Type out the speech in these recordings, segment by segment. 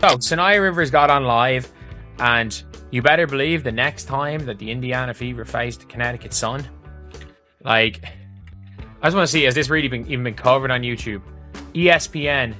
So, Sanaya Rivers got on live, and you better believe the next time that the Indiana Fever faced the Connecticut Sun, like, I just want to see, has this really even been covered on YouTube? ESPN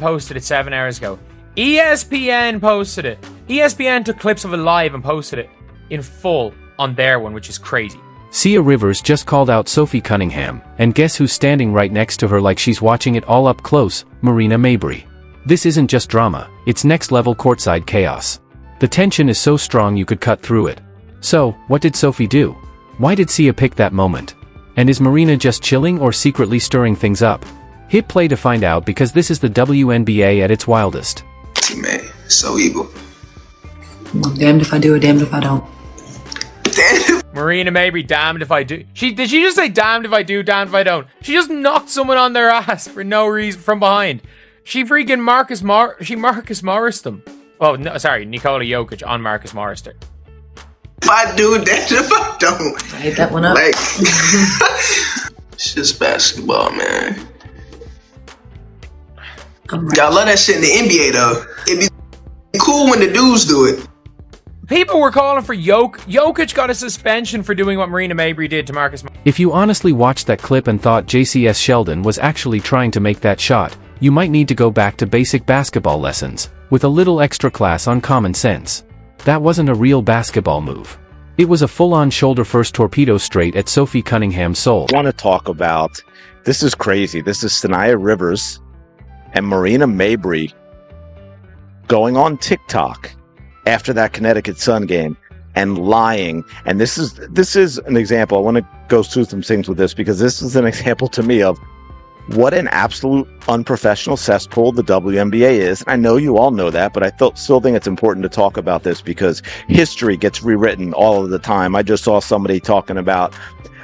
posted it 7 hours ago. ESPN posted it. ESPN took clips of it live and posted it in full on their one, which is crazy. Sia Rivers just called out Sophie Cunningham, and guess who's standing right next to her like she's watching it all up close? Marina Mabrey. This isn't just drama, it's next-level courtside chaos. The tension is so strong you could cut through it. So, what did Sophie do? Why did Sia pick that moment? And is Marina just chilling or secretly stirring things up? Hit play to find out, because this is the WNBA at its wildest. Man, so evil. Damned if I do, damned if I don't. Marina Mabrey, damned if I do. Did she just say damned if I do, damned if I don't? She just knocked someone on their ass for no reason from behind. She freaking Marcus Morris them. Oh, no, sorry, Nikola Jokic on Marcus Morris there. If I do, damned if I don't. I hate that one up. Like, it's just basketball, man. Y'all love that shit in the NBA, though. It'd be cool when the dudes do it. People were calling for Jokic got a suspension for doing what Marina Mabrey did to Marcus Morris. If you honestly watched that clip and thought JCS Sheldon was actually trying to make that shot, you might need to go back to basic basketball lessons, with a little extra class on common sense. That wasn't a real basketball move. It was a full-on shoulder-first torpedo straight at Sophie Cunningham's soul. I want to talk about, this is crazy. This is Sanaya Rivers and Marina Mabrey going on TikTok after that Connecticut Sun game and lying. And this is an example. I want to go through some things with this, because this is an example to me of what an absolute unprofessional cesspool the WNBA is. I know you all know that, but I still think it's important to talk about this, because history gets rewritten all of the time. I just saw somebody talking about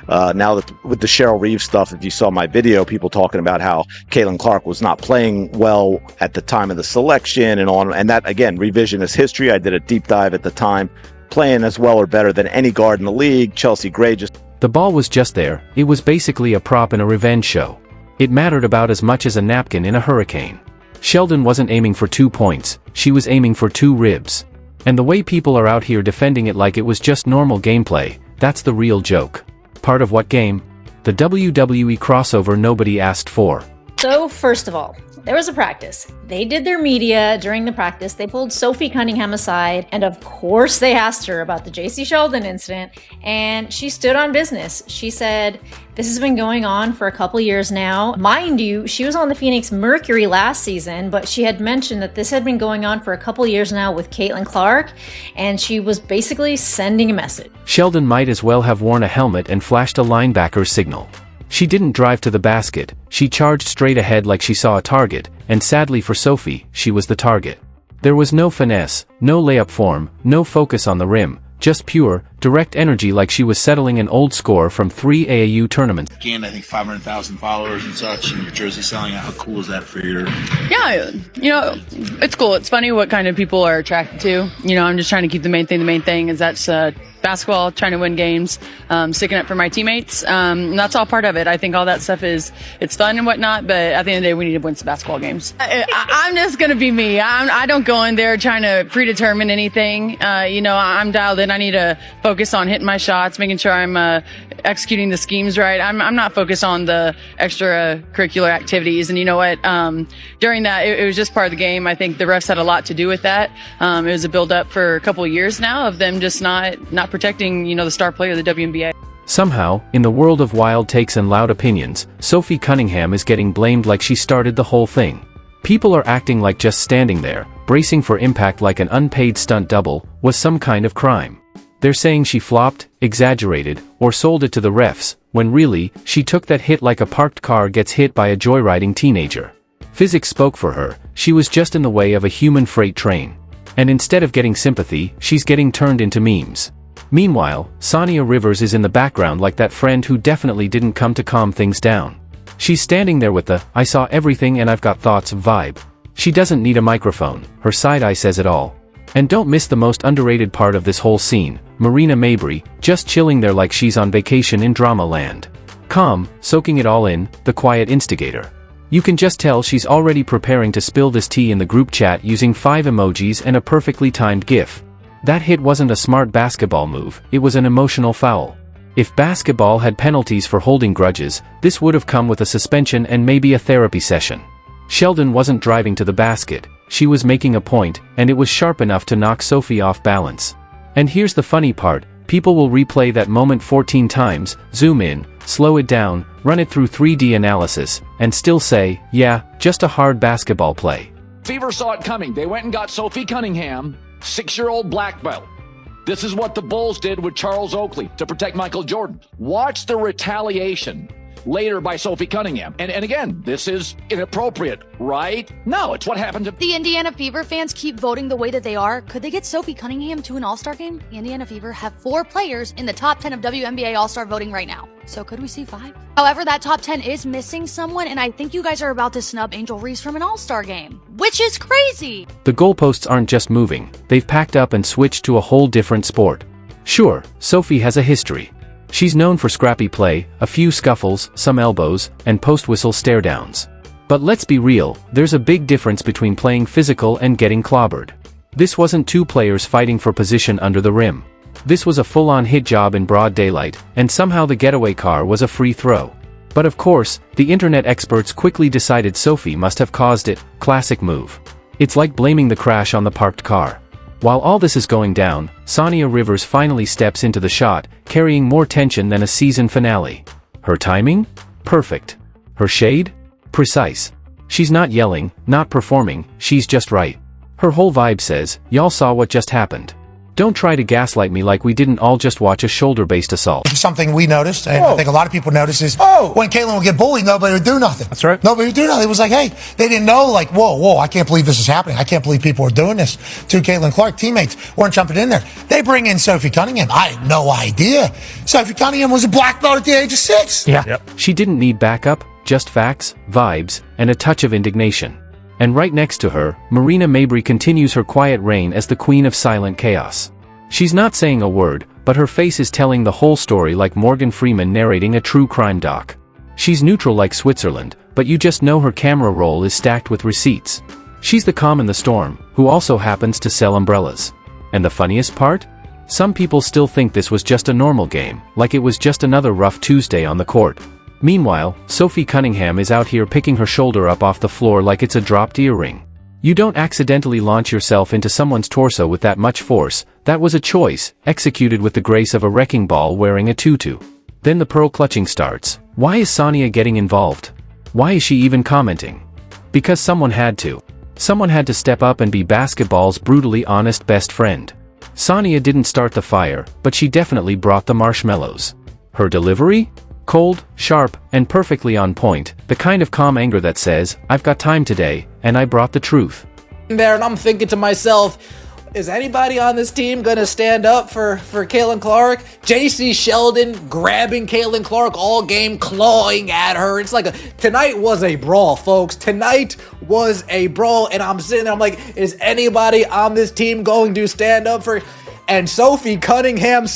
now that with the Cheryl Reeves stuff, if you saw my video, people talking about how Caitlin Clark was not playing well at the time of the selection and on. And that, again, revisionist history. I did a deep dive at the time, playing as well or better than any guard in the league. Chelsea Gray just... The ball was just there. It was basically a prop in a revenge show. It mattered about as much as a napkin in a hurricane. Sheldon wasn't aiming for 2 points, she was aiming for 2 ribs. And the way people are out here defending it like it was just normal gameplay, that's the real joke. Part of what game? The WWE crossover nobody asked for. So, first of all, there was a practice. They did their media during the practice. They pulled Sophie Cunningham aside, and of course they asked her about the JC Sheldon incident, and she stood on business. She said, this has been going on for a couple years now. Mind you, she was on the Phoenix Mercury last season, but she had mentioned that this had been going on for a couple years now with Caitlin Clark, and she was basically sending a message. Sheldon might as well have worn a helmet and flashed a linebacker's signal. She didn't drive to the basket, she charged straight ahead like she saw a target, and sadly for Sophie, she was the target. There was no finesse, no layup form, no focus on the rim, just pure, direct energy like she was settling an old score from 3 AAU tournaments. Gained, I think, 500,000 followers and such, and your jersey selling out. How cool is that for your... Yeah, it's cool. It's funny what kind of people are attracted to. I'm just trying to keep the main thing. The main thing is that's basketball, trying to win games, sticking up for my teammates. And that's all part of it. I think all that stuff it's fun and whatnot, but at the end of the day, we need to win some basketball games. I'm just going to be me. I don't go in there trying to predetermine anything. I'm dialed in. I need to focus on hitting my shots, making sure I'm executing the schemes right. I'm not focused on the extracurricular activities. And you know what? During that, it was just part of the game. I think the refs had a lot to do with that. It was a build-up for a couple of years now of them just not protecting, the star player of the WNBA. Somehow, in the world of wild takes and loud opinions, Sophie Cunningham is getting blamed like she started the whole thing. People are acting like just standing there, bracing for impact like an unpaid stunt double, was some kind of crime. They're saying she flopped, exaggerated, or sold it to the refs, when really, she took that hit like a parked car gets hit by a joyriding teenager. Physics spoke for her, she was just in the way of a human freight train. And instead of getting sympathy, she's getting turned into memes. Meanwhile, Sanaya Rivers is in the background like that friend who definitely didn't come to calm things down. She's standing there with the, I saw everything and I've got thoughts vibe. She doesn't need a microphone, her side eye says it all. And don't miss the most underrated part of this whole scene, Marina Mabrey, just chilling there like she's on vacation in drama land. Calm, soaking it all in, the quiet instigator. You can just tell she's already preparing to spill this tea in the group chat using 5 emojis and a perfectly timed GIF. That hit wasn't a smart basketball move, it was an emotional foul. If basketball had penalties for holding grudges, this would have come with a suspension and maybe a therapy session. Sheldon wasn't driving to the basket, she was making a point, and it was sharp enough to knock Sophie off balance. And here's the funny part, people will replay that moment 14 times, zoom in, slow it down, run it through 3D analysis, and still say, yeah, just a hard basketball play. Fever saw it coming. They went and got Sophie Cunningham, 6-year-old black belt. This is what the Bulls did with Charles Oakley to protect Michael Jordan. Watch the retaliation later by Sophie Cunningham. And again, this is inappropriate, right? No, it's what happened to... The Indiana Fever fans keep voting the way that they are. Could they get Sophie Cunningham to an All-Star game? The Indiana Fever have 4 players in the top 10 of WNBA All-Star voting right now. So could we see 5? However, that top 10 is missing someone, and I think you guys are about to snub Angel Reese from an All-Star game, which is crazy. The goalposts aren't just moving, they've packed up and switched to a whole different sport. Sure, Sophie has a history. She's known for scrappy play, a few scuffles, some elbows, and post-whistle stare-downs. But let's be real, there's a big difference between playing physical and getting clobbered. This wasn't 2 players fighting for position under the rim. This was a full-on hit job in broad daylight, and somehow the getaway car was a free throw. But of course, the internet experts quickly decided Sophie must have caused it, classic move. It's like blaming the crash on the parked car. While all this is going down, Sonia Rivers finally steps into the shot, carrying more tension than a season finale. Her timing? Perfect. Her shade? Precise. She's not yelling, not performing, she's just right. Her whole vibe says, y'all saw what just happened. Don't try to gaslight me like we didn't all just watch a shoulder-based assault. Something we noticed, and I think a lot of people noticed, is when Caitlin would get bullied, nobody would do nothing. That's right. Nobody would do nothing. It was like, hey, they didn't know, like, whoa, I can't believe this is happening. I can't believe people are doing this to Caitlin Clark. Teammates weren't jumping in there. They bring in Sophie Cunningham. I had no idea. Sophie Cunningham was a black belt at the age of 6. Yeah. Yep. She didn't need backup, just facts, vibes, and a touch of indignation. And right next to her, Marina Mabrey continues her quiet reign as the queen of silent chaos. She's not saying a word, but her face is telling the whole story like Morgan Freeman narrating a true crime doc. She's neutral like Switzerland, but you just know her camera roll is stacked with receipts. She's the calm in the storm, who also happens to sell umbrellas. And the funniest part? Some people still think this was just a normal game, like it was just another rough Tuesday on the court. Meanwhile, Sophie Cunningham is out here picking her shoulder up off the floor like it's a dropped earring. You don't accidentally launch yourself into someone's torso with that much force. That was a choice, executed with the grace of a wrecking ball wearing a tutu. Then the pearl clutching starts. Why is Sonia getting involved? Why is she even commenting? Because someone had to. Someone had to step up and be basketball's brutally honest best friend. Sonia didn't start the fire, but she definitely brought the marshmallows. Her delivery? Cold, sharp, and perfectly on point, the kind of calm anger that says, I've got time today, and I brought the truth. There, and I'm thinking to myself, is anybody on this team gonna stand up for Caitlin Clark? JC Sheldon grabbing Caitlin Clark all game, clawing at her. It's like tonight was a brawl, folks. Tonight was a brawl, and I'm sitting there, I'm like, is anybody on this team going to stand up for... And Sophie Cunningham.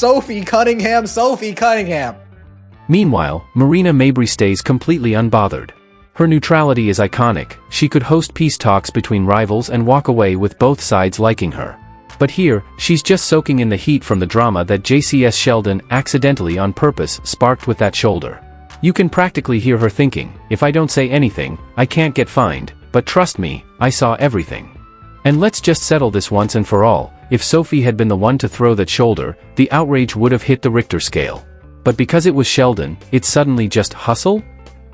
Meanwhile, Marina Mabrey stays completely unbothered. Her neutrality is iconic. She could host peace talks between rivals and walk away with both sides liking her. But here, she's just soaking in the heat from the drama that JCS Sheldon accidentally on purpose sparked with that shoulder. You can practically hear her thinking, if I don't say anything, I can't get fined, but trust me, I saw everything. And let's just settle this once and for all, if Sophie had been the one to throw that shoulder, the outrage would have hit the Richter scale. But because it was Sheldon, it's suddenly just hustle?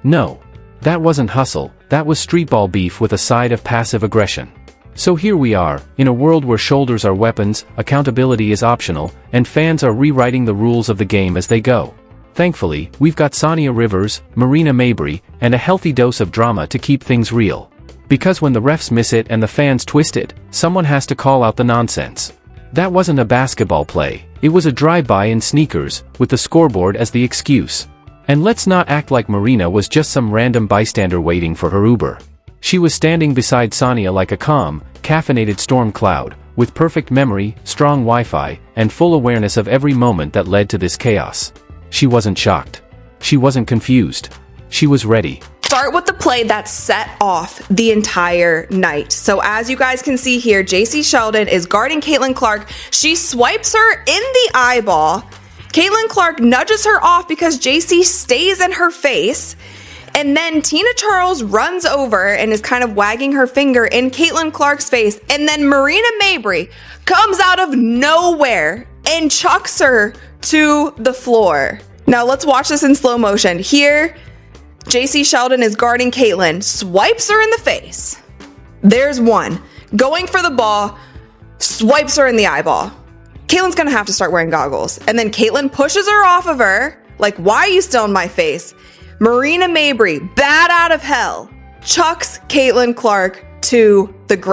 No. That wasn't hustle, that was streetball beef with a side of passive aggression. So here we are, in a world where shoulders are weapons, accountability is optional, and fans are rewriting the rules of the game as they go. Thankfully, we've got Sonia Rivers, Marina Mabrey, and a healthy dose of drama to keep things real. Because when the refs miss it and the fans twist it, someone has to call out the nonsense. That wasn't a basketball play, it was a drive-by in sneakers, with the scoreboard as the excuse. And let's not act like Marina was just some random bystander waiting for her Uber. She was standing beside Sonia like a calm, caffeinated storm cloud, with perfect memory, strong Wi-Fi, and full awareness of every moment that led to this chaos. She wasn't shocked. She wasn't confused. She was ready. start with the play that set off the entire night. So as you guys can see here, JC Sheldon is guarding Caitlin Clark. She swipes her in the eyeball. Caitlin Clark nudges her off because JC stays in her face. And then Tina Charles runs over and is kind of wagging her finger in Caitlin Clark's face. And then Marina Mabrey comes out of nowhere and chucks her to the floor. Now let's watch this in slow motion. Here, JC Sheldon is guarding Caitlin, swipes her in the face. There's one. Going for the ball, swipes her in the eyeball. Caitlin's gonna have to start wearing goggles. And then Caitlin pushes her off of her, like, why are you still in my face? Marina Mabrey, bad out of hell, chucks Caitlin Clark to the ground.